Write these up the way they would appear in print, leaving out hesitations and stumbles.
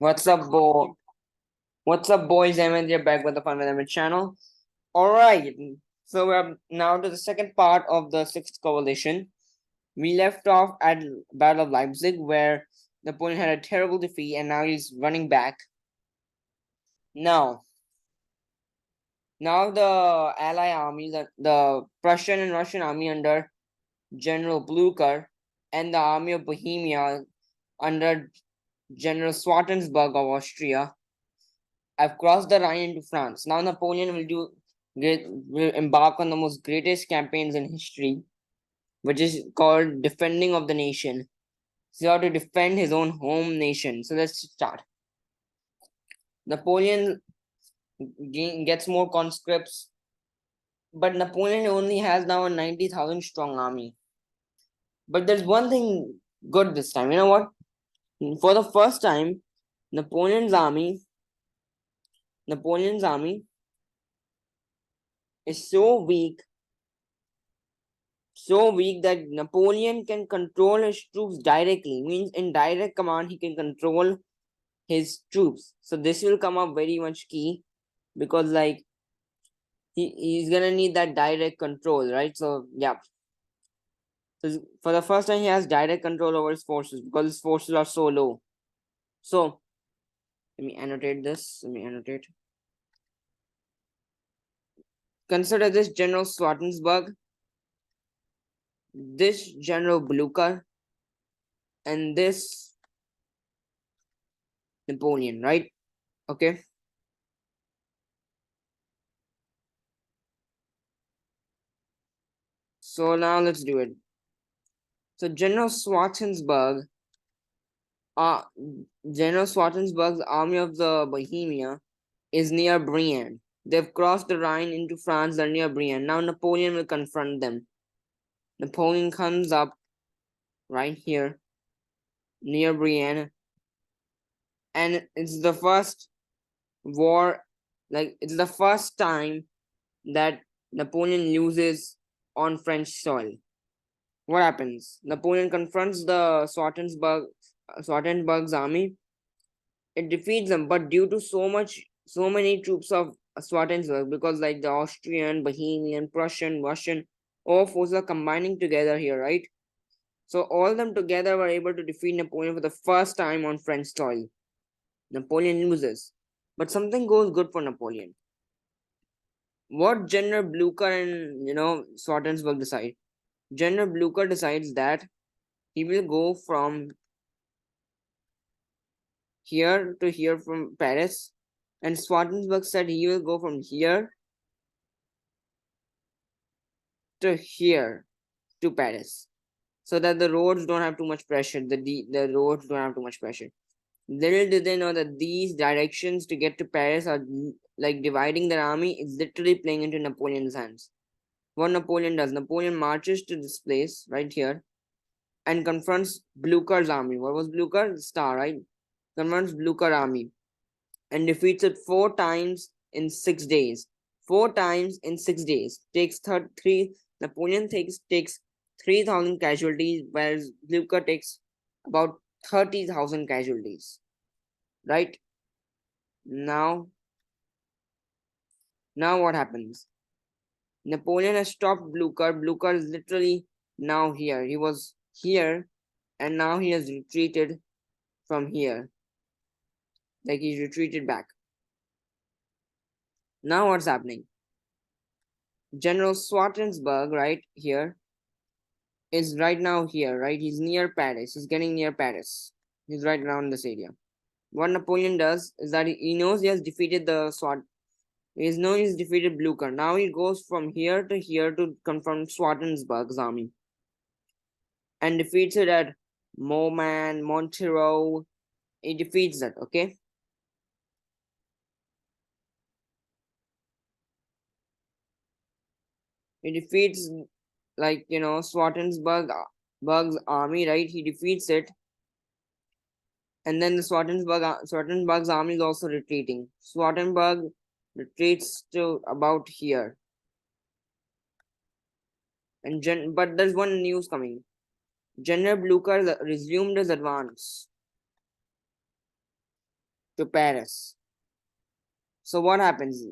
What's up, What's up, boys? Ahmed here, back with the Fun with Ahmed channel. All right, so we're now to the second part of the Sixth Coalition. We left off at Battle of Leipzig, where Napoleon had a terrible defeat, and now he's running back. Now, the Ally army, the Prussian and Russian army under General Blucher, and the army of Bohemia under General Swartensburg of Austria, I've crossed the Rhine into France. Now Napoleon will embark on the most greatest campaigns in history, which is called defending of the nation. So he ought to defend his own home nation. So let's start. Napoleon gets more conscripts, but Napoleon only has now a 90,000 strong army. But there's one thing good this time. You know what? For the first time, Napoleon's army is so weak that Napoleon can control his troops directly. Means in direct command, he can control his troops. So this will come up very much key because like he's gonna need that direct control, right? So yeah. So for the first time, he has direct control over his forces because his forces are so low. So let me annotate this. Consider this General Swartensburg, this General Blucher, and this Napoleon, right? Okay. So now let's do it. So uh, General Swartensburg's army of the Bohemia is near Brienne. They've crossed the Rhine into France. They're near Brienne. Now Napoleon will confront them. Napoleon comes up right here near Brienne, and it's the first war. Like it's the first time that Napoleon loses on French soil. What happens? Napoleon confronts the Swartensburg's army. It defeats them, but due to so many troops of Swartensburg, because like the Austrian, Bohemian, Prussian, Russian, all forces are combining together here, right? So all of them together were able to defeat Napoleon for the first time on French soil. Napoleon loses, but something goes good for Napoleon. What General Blucher and Swartensburg decide? General Blucher decides that he will go from here to here from Paris, and Swartensburg said he will go from here to here to Paris, so that the roads don't have too much pressure. The roads don't have too much pressure. Little did they know that these directions to get to Paris are like dividing their army is literally playing into Napoleon's hands. What Napoleon does, Napoleon marches to this place right here and confronts Blucher's army. What was Blucher? The star, right? Confronts Blucher army and defeats it 4 times in 6 days. 4 times in 6 days. Napoleon takes 3,000 casualties, whereas Blucher takes about 30,000 casualties. Right? Now what happens? Napoleon has stopped Blucher. Blucher is literally now here. He was here and now he has retreated from here. Like he's retreated back. Now what's happening? General Swartensburg, right here, is right now here, right? He's near Paris. He's getting near Paris. He's right around this area. What Napoleon does is that he knows he has defeated the Swart. He knows he's defeated Blucher. Now he goes from here to confront Swartensburg's army and defeats it at Moman, Montereau. He defeats that, okay? He defeats Swartensburg's army, right? He defeats it, and then the Swartensburg's army is also retreating. Swartensburg retreats to about here, but there's one news coming. General Blucher resumed his advance. to Paris. So what happens?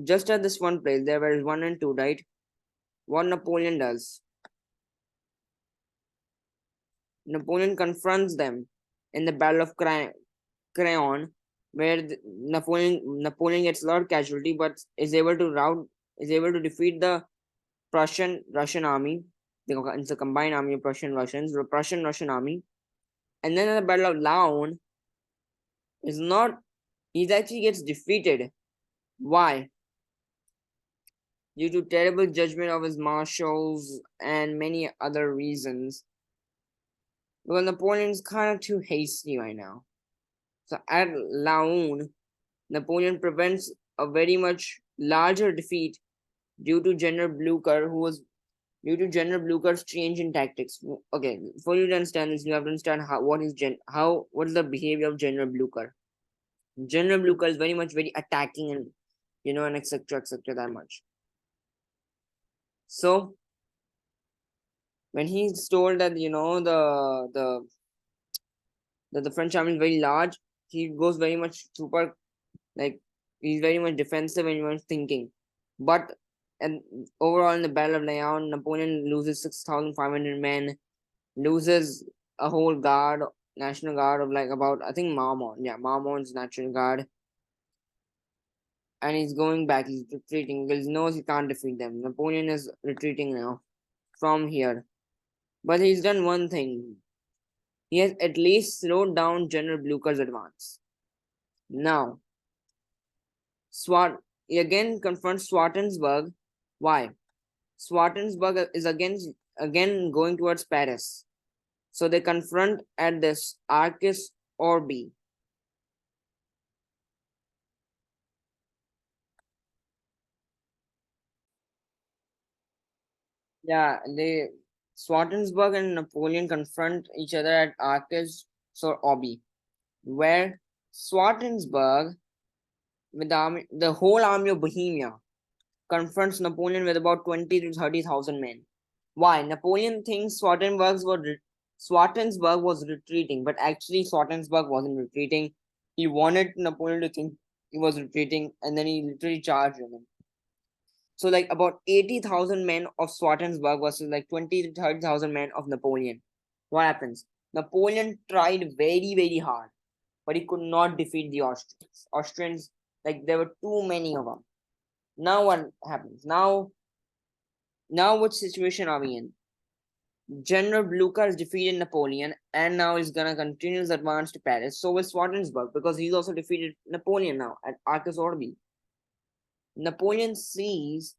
Just at this one place, there were one and two, right? What Napoleon does, Napoleon confronts them in the Battle of Crayon, where Napoleon gets a lot of casualty, but is able to defeat the Prussian Russian army. It's a combined army of Prussian Russians, the Prussian Russian army. And then in the Battle of Laon, is not he actually gets defeated. Why? Due to terrible judgment of his marshals and many other reasons. Because Napoleon's kind of too hasty right now. So at Laon, Napoleon prevents a very much larger defeat due to General Blucher, who was due to General Blucher's change in tactics. Okay, for you to understand this, you have to understand what is the behavior of General Blucher. General Blucher is very attacking and and etc that much. So when he's told that the French army is very large, he goes very much super, like, he's very much defensive and much thinking. But and overall in the Battle of Laon, Napoleon loses 6,500 men, loses a whole guard, national guard of like about I think Marmont, yeah, Marmont's national guard, and he's going back. He's retreating because he knows he can't defeat them. Napoleon is retreating now from here, but he's done one thing. He has at least slowed down General Blucher's advance. Now, he again confronts Swartensburg. Why? Swartensburg is again going towards Paris. So they confront at this Arcus Orbi. Yeah, Swartensburg and Napoleon confront each other at Arcus Orbi, where Swartensburg, with the whole army of Bohemia, confronts Napoleon with about 20 to 30,000 men. Why? Napoleon thinks Swartensburg was retreating, but actually Swartensburg wasn't retreating. He wanted Napoleon to think he was retreating, and then he literally charged him. So like about 80,000 men of Swartensburg versus like 20 to 30,000 men of Napoleon. What happens? Napoleon tried very hard, but he could not defeat the Austrians. Austrians, like, there were too many of them. Now what happens? Now which situation are we in? General Blucher has defeated Napoleon, and now he's gonna continue his advance to Paris. So will Swartensburg, because he's also defeated Napoleon now at Arcus Orbi. Napoleon sees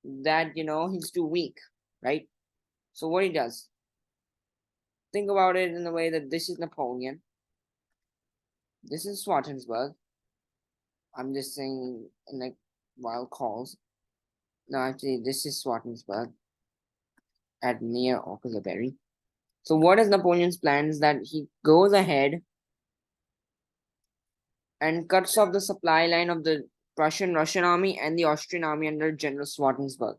that he's too weak, right? So what he does? Think about it in the way that this is Napoleon, this is Swartensburg. I'm just saying in like wild calls. No, actually, this is Swartensburg at near Orcusberry. So what is Napoleon's plan is that he goes ahead and cuts off the supply line of the Russian army and the Austrian army under General Swartensburg.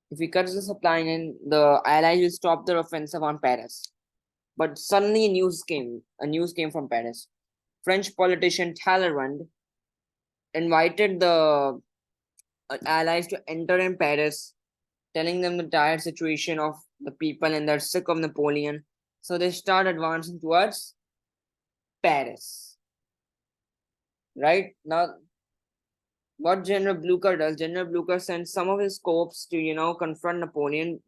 If he cuts the supply line, the Allies will stop their offensive on Paris. But suddenly news came from Paris. French politician Talleyrand invited the Allies to enter in Paris, telling them the dire situation of the people and they're sick of Napoleon. So they start advancing towards Paris. Right? Now, what General Blucher does, General Blucher sends some of his corps to, confront Napoleon,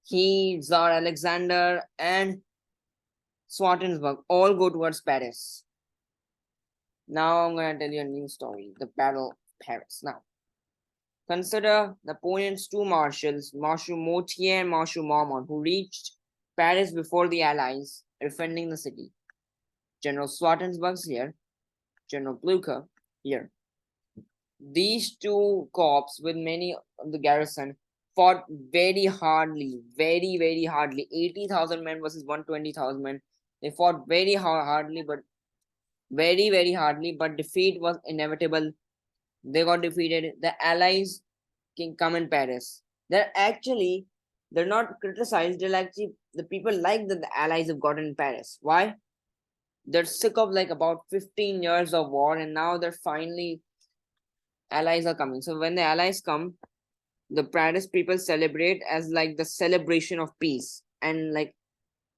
he, Tsar Alexander, and Swartensburg all go towards Paris. Now I'm going to tell you a new story, the Battle of Paris. Now, consider Napoleon's two marshals, Marshal Mortier and Marshal Marmont, who reached Paris before the Allies, defending the city. General Swartensburg's here, General Blucher here. These two corps, with many of the garrison, fought very hardly, very hardly. 80,000 men versus 120,000 men. They fought very hardly, but very hardly, but defeat was inevitable. They got defeated. The Allies can come in Paris. They're not criticized. They're actually, the people like that the Allies have gotten in Paris. Why? They're sick of like about 15 years of war, and now they're finally allies are coming. So when the allies come, the Paris people celebrate as like the celebration of peace, and like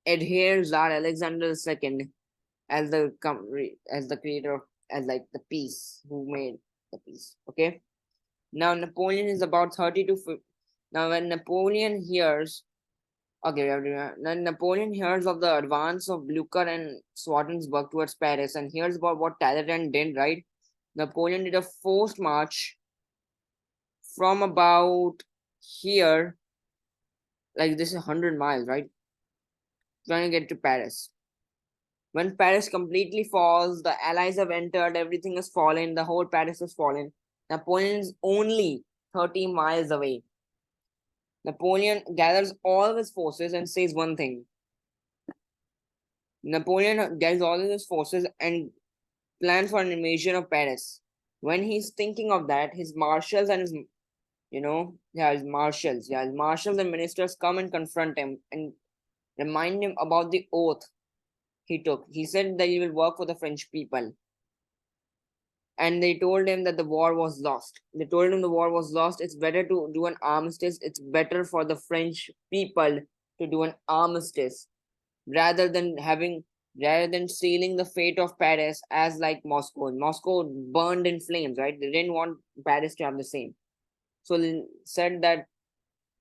adhere Tsar Alexander II as the creator of, as like the peace, who made the peace. Okay. Now Napoleon is about 30 to 50. Now when Napoleon hears, okay, we have to, then Napoleon hears of the advance of Blucher and Swartensburg towards Paris, and hears about what Talleyrand did. Right, Napoleon did a forced march from about here, like this is 100 miles, right? Trying to get to Paris. When Paris completely falls, the Allies have entered, everything has fallen, the whole Paris has fallen. Napoleon is only 30 miles away. Napoleon gathers all of his forces and says one thing. Napoleon gathers all of his forces and plans for an invasion of Paris. When he's thinking of that, his marshals and his his marshals and ministers come and confront him and remind him about the oath he took. He said that he will work for the French people. And they told him that the war was lost. They told him the war was lost. It's better to do an armistice. It's better for the French people to do an armistice rather than sealing the fate of Paris as like Moscow. Moscow burned in flames, right? They didn't want Paris to have the same. So they said that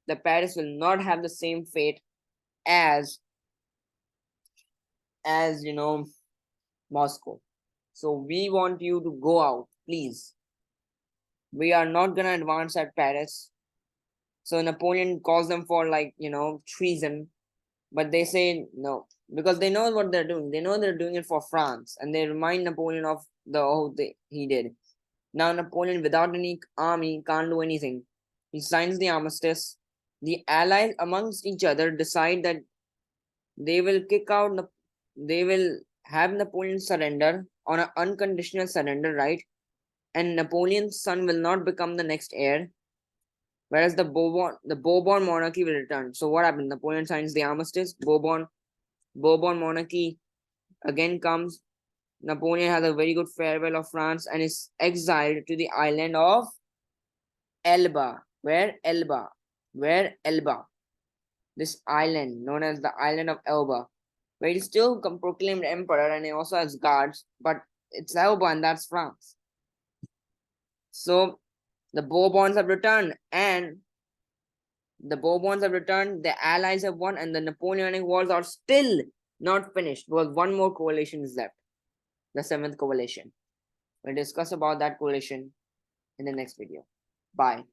the Paris will not have the same fate as Moscow. So we want you to go out, please. We are not gonna advance at Paris. So Napoleon calls them for treason, but they say no because they know what they're doing. They know they're doing it for France, and they remind Napoleon of the oath he did. Now Napoleon, without any army, can't do anything. He signs the armistice. The allies amongst each other decide that they will they will have Napoleon surrender on an unconditional surrender, right? And Napoleon's son will not become the next heir, whereas the Bourbon monarchy will return. So what happened? Napoleon signs the armistice. Bourbon monarchy again comes. Napoleon has a very good farewell of France and is exiled to the island of Elba. Where Elba? Where Elba? This island known as the island of Elba, where he's still proclaimed emperor and he also has guards, but it's Elba and that's France. So the Bourbons have returned, the Allies have won, and the Napoleonic Wars are still not finished because one more coalition is left, the seventh coalition. We'll discuss about that coalition in the next video. Bye.